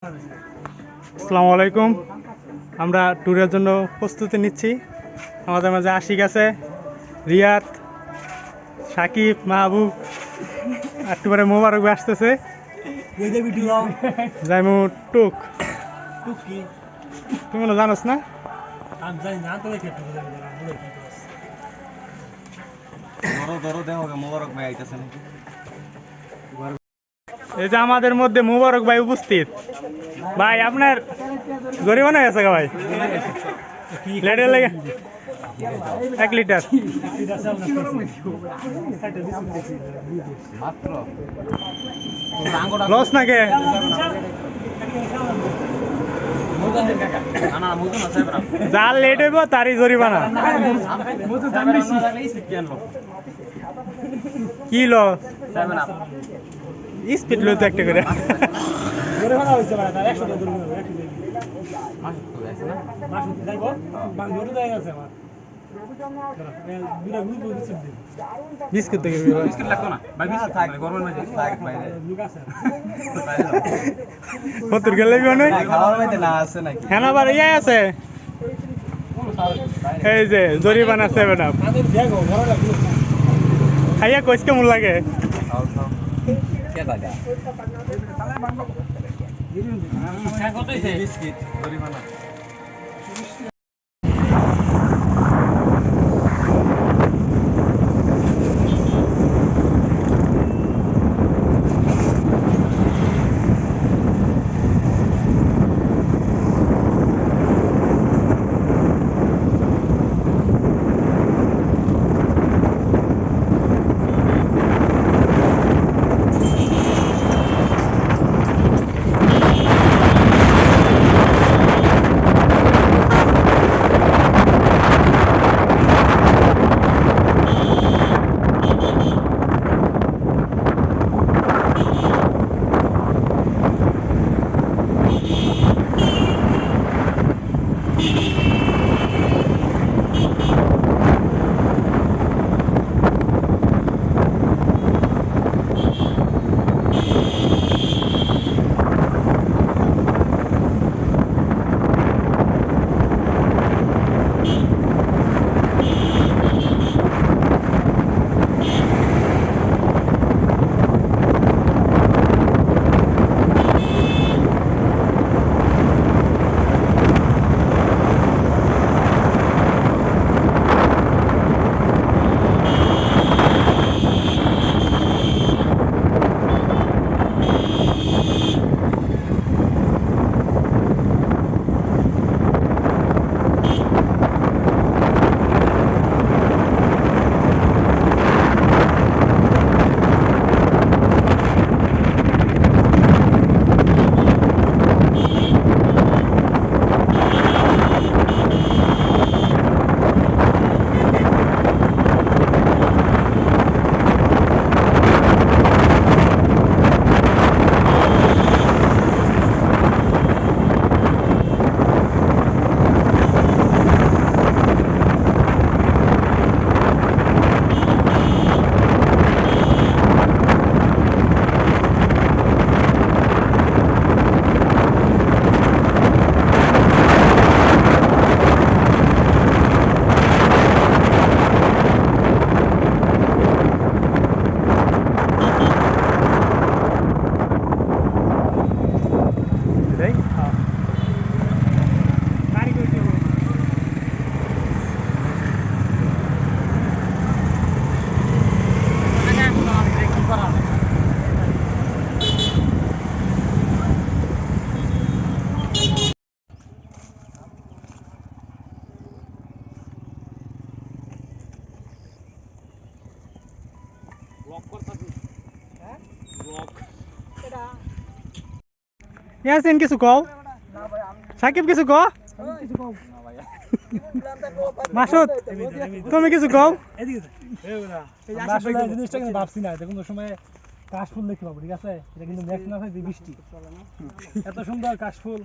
আসসালামু আলাইকুম। আমরা ট্যুরের জন্য প্রস্তুতি নিচ্ছি। আমাদের মাঝে আশিক আছে, রিয়াদ, সাকিব, মাহবুব, একটু পরে মোবারক ভাই আসতেছে। যাইমু টুক। তুমি মনে জানোস না? এই যে আমাদের মধ্যে মোবারক ভাই উপস্থিত। ভাই আপনার জরিমানা হয়েছে ভাই? লেটের লেগে 1 লিটার লস নাকি? যার লেট হইব তারই জরিমানা। কি লস? স্পিড লইতো একটা করে। বিস্কুট থেকে কত গেলে হ্যাঁ আবার ইয়ে আছে, এই যে জরিমানা 7 আপ খাইয়া কইস কেমন লাগে? ইয়াসিন কিছু কও, সাকিব কিছু কও, মাসুদ তুমি কিছু কও। জিনিসটা কিন্তু ভাবছি না, দেখুন সময় কাশফুল দেখতে পাবো, ঠিক আছে? এটা কিন্তু ম্যাক্স না হয় বৃষ্টি, এত সুন্দর কাশফুল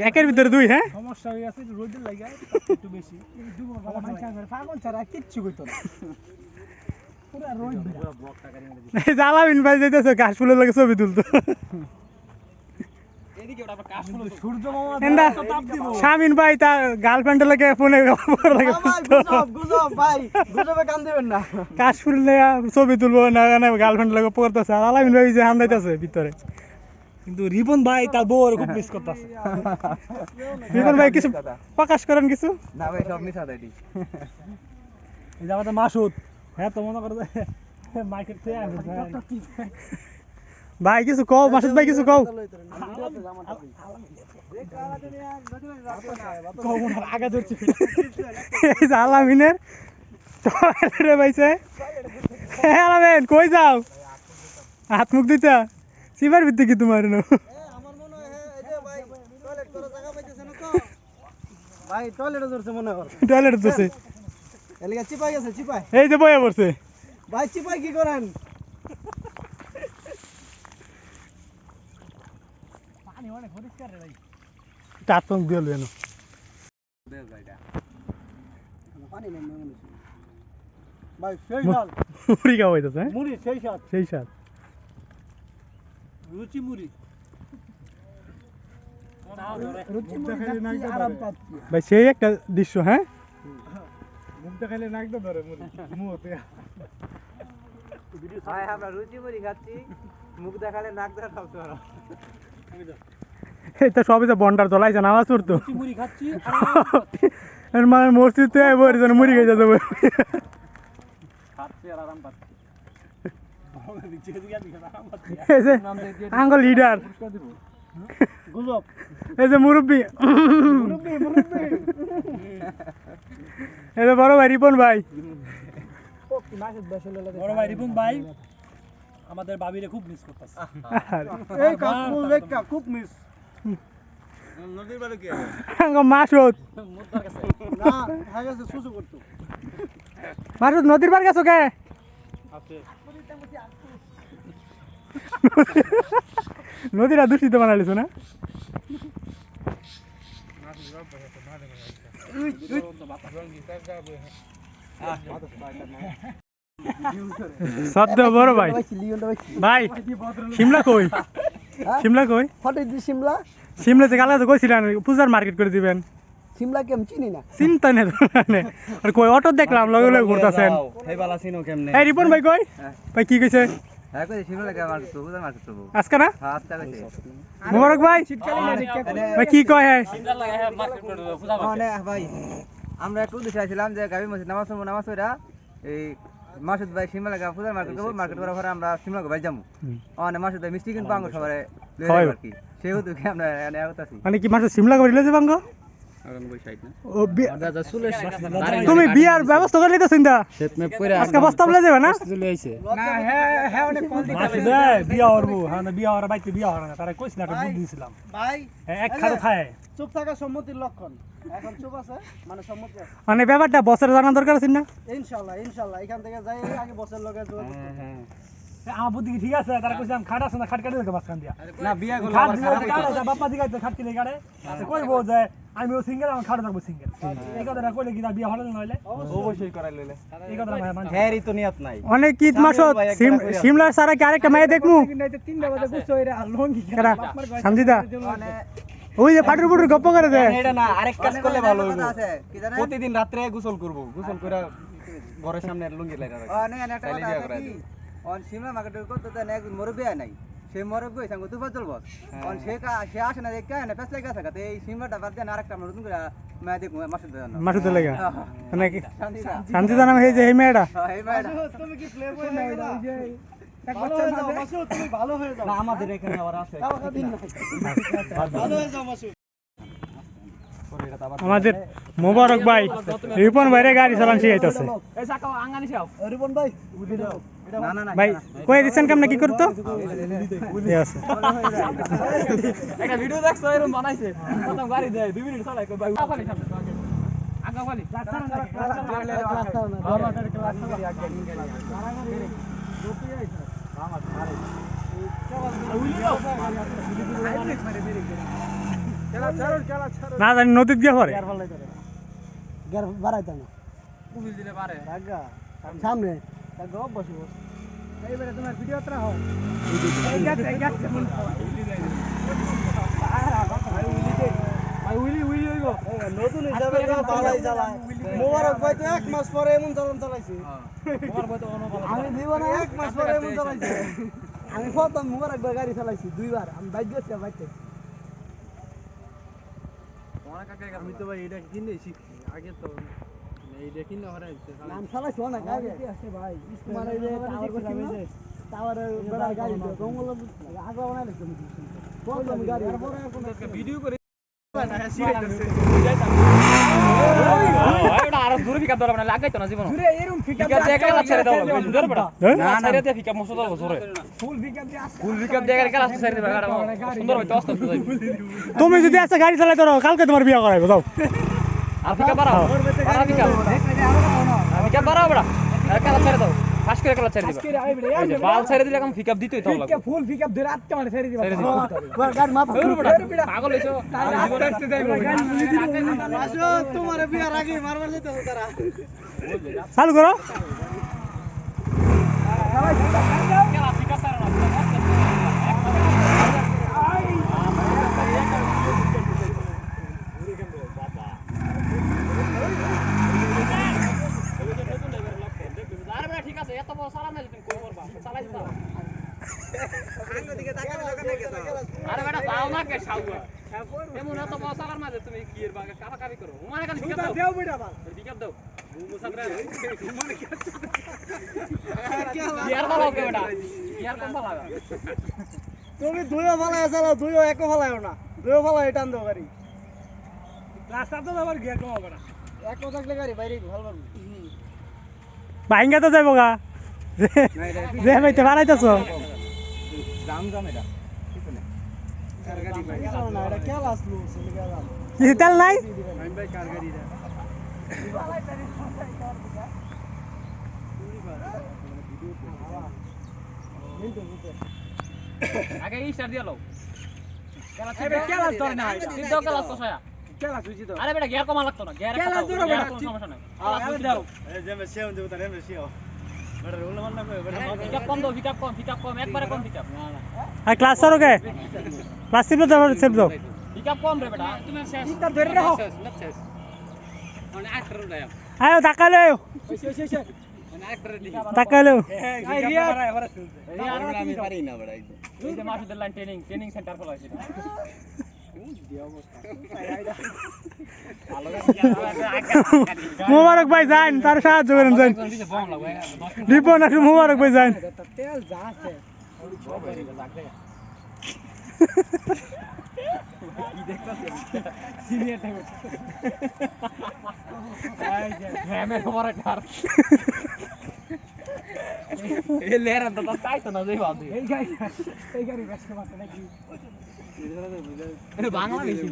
একের ভিতরে দুই। হ্যাঁ সমস্যা হয়ে আছে রোদের লাগে একটু বেশি, পাগল ছাড়া কিচ্ছু করতো না। জ্বালাবিন ভাই যাইতেছে কাশফুলের লাগে ছবি তুলতো। সূর্য মামা এন্দা তাপ দিব শামিন ভাই তার গার্লফ্রেন্ডের লাগে ফোনে লাগে গুজবে কান দিবেন না কাশফুল নিয়ে ছবি তুলবো না গার্লফ্রেন্ড লাগে পড়তেছে আর আলামিন ভাই যে হান্দাইতেছে ভিতরে কিন্তু রিপন ভাই তার বউর খুব মিস করতেছে রিপন ভাই কিছু প্রকাশ করেন কিছু না ভাই সব মিছা দেয় এই যে আমাদের মাসুদ হ্যাঁ তো মনে করো মাইকের থেকে ভাই কিছু কও মাসুদ ভাই কিছু কও আগে ধরছি এই যে আলামিনের টয়লেটে পাইছে আলামিন কই যাও হাত মুখ দিতা সিবার ভিতরে কি তোমার নো আমার মনে হয় এই যে ভাই টয়লেট করার জায়গা পাইতেছে না তো ভাই টয়লেটে ধরছে মনে হয় টয়লেটে ধরছে এলাকা চিপাই গেছে চিপাই এই যে বইয়া পড়ছে ভাই চিপাই কি করেন পানি অনেক পরিষ্কার রে ভাই টাট পং দিয়ে লইনো পানি নেই মনে হচ্ছে ভাই সেই সাল মুড়ি খাওয়া হইতাছে হ্যাঁ মুড়ি সেই সাল সেই সাথ রুচি মুড়ি রুচি মুড়ি খাচ্ছি আরাম পাচ্ছি ভাই সেই একটা দৃশ্য হ্যাঁ মুখটা খাইলে নাক ধরে মুড়ি মুহতে ভাই আমরা রুচি মুড়ি খাচ্ছি মুখ দেখালে নাক ধরে থাকতে পারো এটা সবই তো বন্ডার দলাইছে নামাজ পড়তো রুচি মুড়ি খাচ্ছি আর মানে মসজিদে বই যেন মুড়ি খাইতে যাবে খাচ্ছি আর আরাম পাচ্ছি এই যে আঙ্গল লিডার গুজব এই যে মুরব্বী মুরব্বি মুরব্বি এই যে বড় ভাই রিপন ভাই বড় ভাই রিপন ভাই আমাদের বাবিরে খুব মিস করতেছে এই কাকুল দেখা খুব মিস নদীর বাড়ি কি আঙ্গ মাসুদ মুদ্দার কাছে না হয়ে গেছে সুসু করতো মাসুদ নদীর পার গেছো কে আছে নদীরা দূষিত বানালিস না সদ্য বড় ভাই ভাই শিমলা কই শিমলা কই হঠাৎ দি সিমলা শিমলাতে কালা তো কইছিলেন পূজার মার্কেট করে দিবেন সিমলা কি আমি চিনি না চিন্তা নেই আর কই অটো দেখলাম লগে লগে ঘুরতাছেন এই বালা চিনো কেমনে এই রিপন ভাই কই ভাই কি কইছে হ্যাঁ কই সিমলা লাগা মার তো বুঝা মার তো আজকে না হ্যাঁ আচ্ছা কইছে মোবারক ভাই ভাই কি কয় হ্যাঁ সিঙ্গার লাগা হ্যাঁ মার্কেট করে দেব পূজা মানে ভাই আমরা একটু উদ্দেশ্যে আছিলাম যে গাবি মসজিদ নামাজ পড়া এই মাসুদ ভাই সিমলা লাগা পূজার মার্কেট করব মার্কেট করার পরে আমরা সিমলা বাই যাবো মানে মাসুদ ভাই মিষ্টি কিন পাঙ্গো সবারে লই আর কি সেও তো আমরা এনে আউতাছি মানে কি মাসে শিমলা করে লইছে বাঙ্গো ও তুমি বিয়ার ব্যবস্থা করে লিতেছ না আজকে বস্তা বলে যাবে না না হ্যাঁ অনেক কল দিতে দে বিয়া হরবো হ্যাঁ বিয়া হরা বাইতে বিয়া হরা না তারা কইছ না একটা বুদ্ধি দিছিলাম ভাই এক খাড়ো খায় চুপ থাকা সম্মতির লক্ষণ এখন চুপ আছে মানে সম্মতি আছে মানে ব্যাপারটা বসের জানা দরকার আছে না ইনশাআল্লাহ ইনশাআল্লাহ এখান থেকে যাই আগে বসের লগে যোগাযোগ করতে আমার বুদ্ধি কি ঠিক আছে তারা কইছিলাম খাট আছে না খাট কাটে দেখে মাঝখান দিয়া না বিয়া করলে খাট আবার দিয়ে খারাপ কাটে যা বাপ্পা দিকে খাট কিনে কাটে কইবো যে আমিও সিঙ্গেল আমার খাট থাকবো সিঙ্গেল এই কথাটা কইলে কি না বিয়া হলো না হইলে অবশ্যই করাই লইলে এই কথাটা মানে হ্যারি তো নিয়ত নাই অনেক ঈদ মাসত শিমলার সারা কি আরেকটা মায়ে দেখমু তিনটা বাজে গুছো হইরা আর লঙ্গি কেডা সঞ্জিদা ওই যে ফাটুর ফুটুর গপ্প করে দে এটা না আরেক কাজ করলে ভালো হইবো প্রতিদিন রাতে গোসল করব গোসল করে ঘরের সামনে লুঙ্গি লাইরা রাখব না না একটা কথা আছে কি অন সিমলা মার্কেট করতে তো না একজন মুরব্বি নাই সেই মুরব্বি সঙ্গে তুই বদল বস অন সে আসে না দেখ কেন পেছ লাগা থাকে এই সিমলাটা বাদ দেন আরেকটা আমরা নতুন করে মা দেখ মাসুদ দেন মাসুদ লাগা মানে কি সঞ্জিদা নাম এই যে এই মেয়েটা এই মেয়েটা তুমি কি প্লে বয় না ওই যে এক বাচ্চা মাসুদ তুমি ভালো হয়ে যাও না আমাদের এখানে আবার আছে ভালো হয়ে যাও মাসুদ আমাদের মোবারক ভাই রিপন ভাইরে গাড়ি চালান শিখাইতেছে এই চাকাও আঙ্গানি চাও রিপন ভাই না না না ভাই কই দিছেন কেমনে কি করতো আছে একটা ভিডিও দেখছো এরকম বানাইছে প্রথম গাড়ি দেয় 2 মিনিট চালায় কই ভাই আগালি সামনে আগা খালি না জানি নদীত গিয়ে পরে বাড়াইতাম না কুমিল দিলে পারে সামনে বসে বস এইবারে তোমার ভিডিও ত্রা হয় মোবারক ভাই তো 1 মাস পরে এমন চালাইছে তোমার বই তো অন্য ভালো আমি জীবনে 1 মাস পরে এমন চালাইছে আমি প্রথম মোবারক ভাই গাড়ি চালাইছি দুইবার আমি বাইক গেছি বাইতে আমি তো ভাই এটা কিনে শিখছি আগে তো এইটা কিনে হরাই নাম চালাইছি অনেক আগে আছে ভাই তোমার এই যে টাওয়ার করছি না টাওয়ারের বড় গাড়ি তো গঙ্গল আগে বানাই লাগছে প্রথম গাড়ি ভিডিও করে আরো দূরে পিকআপ ধরা মানে লাগাইতো না জীবন জুরে এরকম পিকআপ দিয়ে গেলা ছেড়ে দাও দূরে পড়া না ছেড়ে দিয়ে পিকআপ মস্ত দাও জোরে ফুল পিকআপ দিয়ে আসছে ফুল পিকআপ দিয়ে গেলা ছেড়ে দিবা গাড়ি সুন্দর হইতো আস্তে আস্তে তুমি যদি আজকে গাড়ি চালাইতে রো কালকে তোমার বিয়া করাইবো যাও আর পিকআপ বাড়াও বাড়াও পিকআপ পিকআপ বাড়াও বড়া আর গেলা ছেড়ে দাও ফাঁস করে গেলা ছেড়ে দিবা আজকে আই বড় এই যে বাল ছেড়ে দিলে এখন পিকআপ দিতেই তো লাগবে পিকআপ ফুল পিকআপ ধরে আটকে মানে ছেড়ে দিবা ছেড়ে দিবা। গাড়ি মাথা পাগল হইছো আস্তে আস্তে যাইবো আসো তোমার বিয়ার আগে মারবার যেতে হবে তারা চালু করো গেলা পিকআপ ছাড়ো না ঠিক আছে এত বড় সারা নাই তুমি কই করবা চালাই দাও আরে বেটা যাও না কে শাউয়া এমন এত বড় সারার মাঝে তুমি কি এর বাগে কাবাকাবি করো ওমানে খালি পিকআপ দাও দেও বেটা বাল পিকআপ দাও বুবু সাবরে ওমানে কি ইয়ার দাও কে বেটা ইয়ার কম লাগা তুমি দুইও ফালায় চালাও দুইও একও ফালায়ও না দুইও ফালায় টান দাও গাড়ি রাস্তা তো আবার গিয়ে কম হবে না একও থাকলে গাড়ি বাইরে ভালো পারবো ভাইঙ্গা তো যাইবো গা যে ভাইতে বাড়াইতেছ দাম দাম এটা না এটা কেলা আসলো চলে গেলাম কি তেল নাই আমি ভাই কার গাড়ি রে আগে স্টার্ট দিয়ে লও কেলা এবে কেলা তোর না সিদ্ধ কেলা তো ছায়া কেলা সুজি তো আরে বেটা গিয়ার কমা লাগতো না গিয়ার কেলা জোরে বেটা। কোনো সমস্যা নাই কেলা দাও পিকআপ কম একবারে কম পিকআপ আর ক্লাস করো কে ক্লাস টিপে দাও সেভ দাও পিকআপ কম রে বেটা তুমি শেষ পিকআপ ধরে রাখো। শেষ মানে আটর উড়ায়া আয়ো তাকালে মানে আটর দি তাকালে এই রিয়া এবারে চলছে আমি পারি না বড় একদম এই যে মাসুদের লাইন ট্রেনিং সেন্টার খোলা আছে মুবারক ভাই যান তার সাহায্য করেন যান বম লাগবে রিপন আর মুবারক ভাই যান তেল যা আছে সিনিয়রটা র্যামের খবর কার এ লেরা তো তাইতো না দেই বাদ এই গাড়ি ব্যস্ত মাত্র নাকি এটা বাংলা বেশি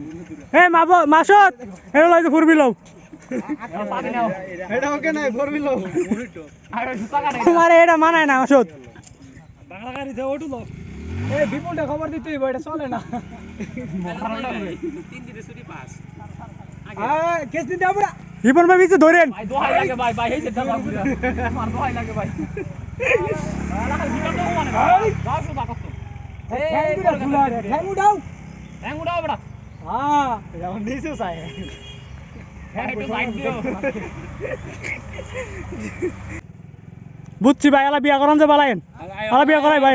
এ মাসুদ এর লইতে ফুরবি লও পাবে নাও এটা ওকে নাই ফরবিল আর জুতা কাটে তোমারে এটা মানায় না মাসুদ বাংলা গাড়ি যে ওটুলো এই বিপুলটা খবর দিতেই এটা চলে না তিন দিনে ছুটি পাস কেস দিতে হবে না রিপন ভাই বিচে ধরেন ভাই দোহাই লাগে ভাই এই যে দাও আমার দোহাই লাগে ভাই আলা ভিতর তো মানে ভাই যাও তো বাকস ঠ্যাং উঠাও হ্যাং উড়াও বড়া হ্যাঁ যেমন নিচে চাই হ্যাঁ একটু সাইড দিও বুঝছি ভাই আলা বিয়া করান যে বালায়েন আলা বিয়া করাই ভাই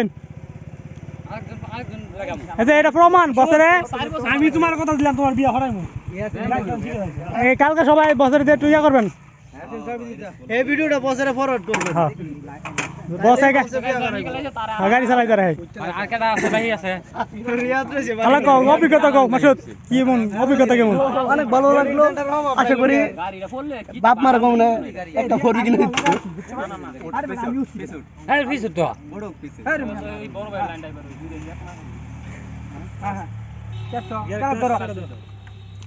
আরেকজন লাগাম এই যে এটা প্রমাণ বছরে আমি তোমার কথা দিলাম তোমার বিয়া হরাইমু এই কালকে সবাই বছরে দিয়ে টুইয়া করবেন এই ভিডিওটা বছরে ফরওয়ার্ড করবেন হ্যাঁ বসে গাড়ি চালাই তারা আর কেডা আছে ভাই আছে রিয়াদ রয়েছে আলা কও অভিজ্ঞতা কও মাসুদ কি মন অভিজ্ঞতা কেমন অনেক ভালো লাগলো আশা করি গাড়িটা পড়লে কি বাপ মার কম না একটা ফোর কিনে না আমি হ্যাঁ ফিস তো বড় পিছে এই বড় ভাই লাইন ড্রাইভার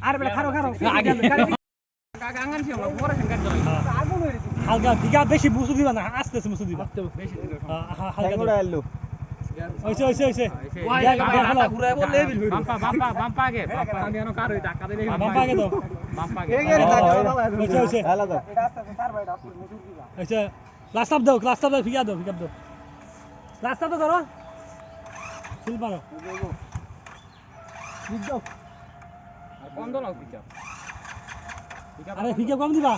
আর বেলা খারো খারো আগে কাকা আঙ্গান ছিল পরে সেন্টার চলে আগুন হয়ে গেছে হালকা দিগা বেশি বুসু দিবা না আস্তে আস্তে মুসু দিবা বেশি হালকা ঠ্যাং উড়া এলো ওইছে ওইছে ওইছে ওই গাড়ি ঘুরায় বললে বাম্পা আগে বাম্পা আমি এনো কার হই টাকা দিলে বাম্পা আগে দাও বাম্পা এই আগে গাড়ি টাকা ওইছে ওইছে আলাদা ওইছে লাস্ট আপ দাও ফিকা দাও লাস্ট আপ তো ধরো ফুল পারো আর বন্ধ নাও পিকআপ আরে ফিকা কম দিবা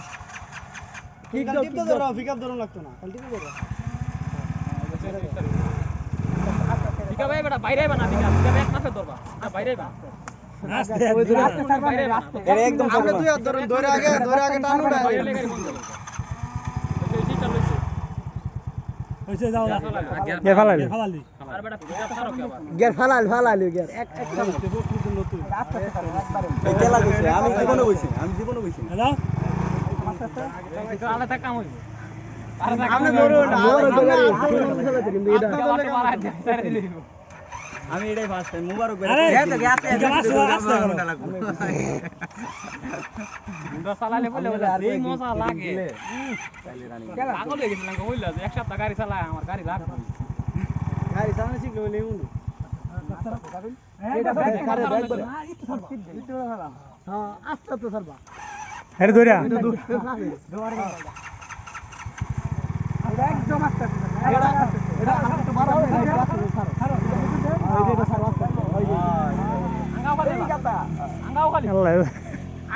ফিকা ভাই বেটা বাইরে আইবা না ফিকা ফিকা এক মাসে ধরবা না বাইরে আইবা আস্তে বাইরে আইবা না এর একদম আমরা দুই হাত ধরে ধরে আগে টানো না বাইরে লেগে কোন চলে ওই যে চালু হইছে হইছে যাও গে ফালালি ফালালি আর বেটা ফিকা ছাড়ো কে আবার গের ফালালি গের এক নতুন কেলা কইছে আমি জীবনে বইছি হ্যালো আলাদা একটা কাম হইছে আপনি ধরুন আমি এটাই ফার্স্ট টাইম মুবারক ভাই আরে এই তো গ্যাস আস্তে মুন্ডা চালালে বলে বলে এই মজা লাগে পাগল হয়ে গেছিলাম কইলা যে এক সপ্তাহ গাড়ি চালায় আমার গাড়ি রাখ গাড়ি চালানো শিখলে বলে উনি এটা ব্যাগ কারে ব্যাগ করে হ্যাঁ আস্তে আস্তে ছাড়বা আরে দৌড়া একদম আস্তে আস্তে এটা একটু বড় হবে আঙ্গাও খালি আঙ্গাও খালি আল্লাহ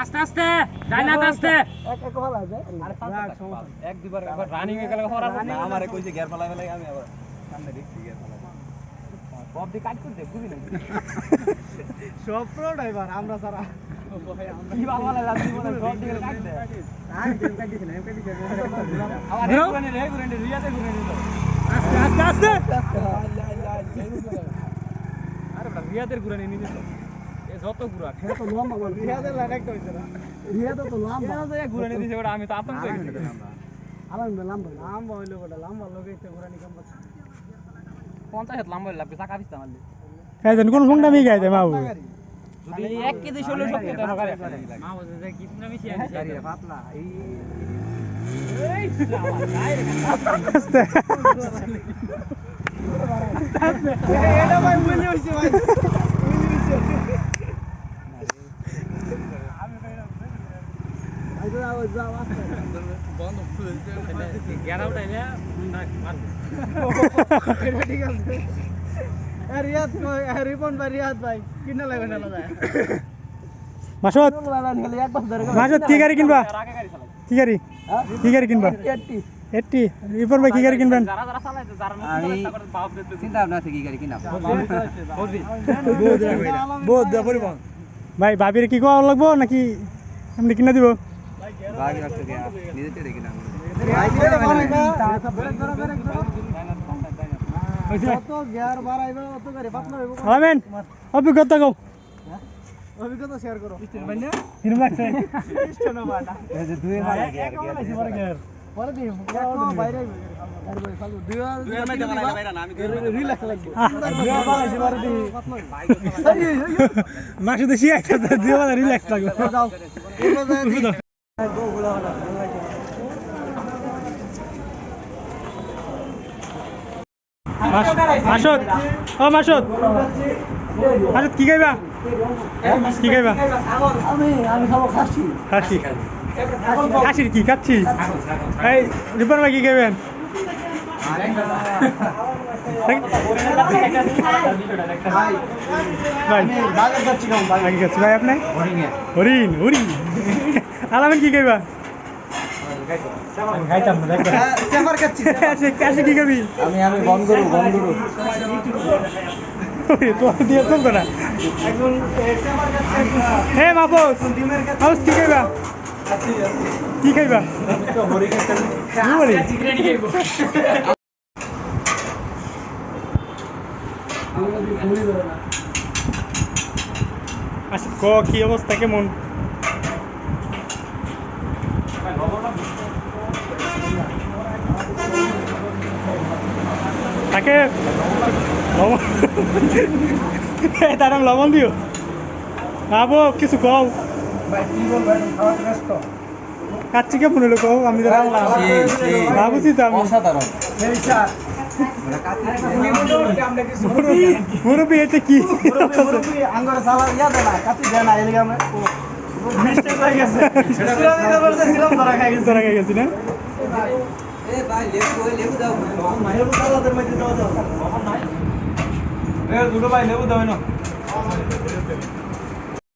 আস্তে আস্তে ডাইনাত আস্তে এক ভালো আছে এক দুবার একবার রানিং এ গেলে হরার না আমারে কইছে গিয়ার ফলাই ফলাই আমি আবার সামনে দেখছি গিয়ার ফলাই সব দি কাট করে দে বুঝি না সব প্রো ড্রাইভার আমরা সারা কি বাবা লাগা জীবনে সব দিকে কাট দে আবার রেগুরেন্ট রিয়াতে ঘুরে নিল আস্তে আরে বড় রিয়াদের ঘুরে নিয়ে নিল এ যত ঘুরা তো লম্বা বল রিয়াদের লাইন একটা হইছে না রিয়াদ তো লম্বা কেন যে ঘুরে নিয়ে দিছে ওটা আমি তো আতঙ্ক হয়ে গেছি লম্বা হইলো বড় লম্বা লগাইতে ঘোরানি কম পাচ্ছে 50 হাত লম্বা লাগবে চাকা পিস্তা মারলে এজন কোন ফোনটা মি গাইতে মাবু যদি 1 কেজি 16 শক্তি দেন গাড়ি মা বলে যে কিতনা বেশি আছে গাড়ি পাতলা এই এই শালা গায় রে আস্তে এটা ভাই মনে হইছে ভাই বন্ধ খুলছে গেরা উঠাইলে মারবে এটা ঠিক আছে রিয়াদ রিপন ভাই রিয়াদ ভাই কিনা লাগবে না যায় মাসুদ মাসুদ কি গাড়ি কিনবা আগে গাড়ি চালায় কি গাড়ি কিনবা 80 রিপন ভাই কি গাড়ি কিনবেন যারা যারা চালাইছে যারা আমি নতুন করে বাপ রে চিন্তা ভাবনা আছে কি গাড়ি কিনা বহুত দা পরিবহন ভাই ভাবির কি কোয়া লাগবো নাকি এমনি কিনা দিব গাড়ি রাখতে গিয়া নিজেতে দেখি না যত গিয়ার বাড়াইবে অত করে পাতলা হইব আলামিন অভিজ্ঞতা কও অভিজ্ঞতা শেয়ার করো কিরম লাগছে স্টেনো বাটা এই যে দুই মালা গিয়ার পরে দি বাইরে আর ভাই ফালু দুই মধ্যে মালা বাইরা না আমি রিল্যাক্স লাগবে মাসুদ এসে একটা দিয়ে বলা রিল্যাক্স লাগবে যাও মাসুদ ও মাসুদ মাসুদ কি খাইবা আমি খাবো খাসি খাসি খাসির কি খাচ্ছি এই রিপন ভাই কি খাইবেন ভাই বাজার যাচ্ছি কাম আগে খাচ্ছি ভাই আপনি হরিণ আলামিন কি খাইবা খাইতাম না চেফার খাচ্ছি কাশি কি খাবি আমি বনগরু তোর দিয়ে চলতো না হে মাহফুজ মাহফুজ কি খাইবা আচ্ছা ক কি অবস্থা কেমন তাকে লবণ তার লবণ দিও আবো কিছু কও কাচ্ছি কে মনে কও আমি ভাবছি তো আমি অসাধারণ মুরব্বী এটা কি আঙ্গুর সালা ইয়া দেনা কাটি দেনা এলিগে আমরা মিস্টেক হয়ে গেছে সিরাম ধরা খাই গেছি না এ ভাই লেবু দাও লেবু সালাদের মধ্যে দাও এ দুটো ভাই লেবু দাও না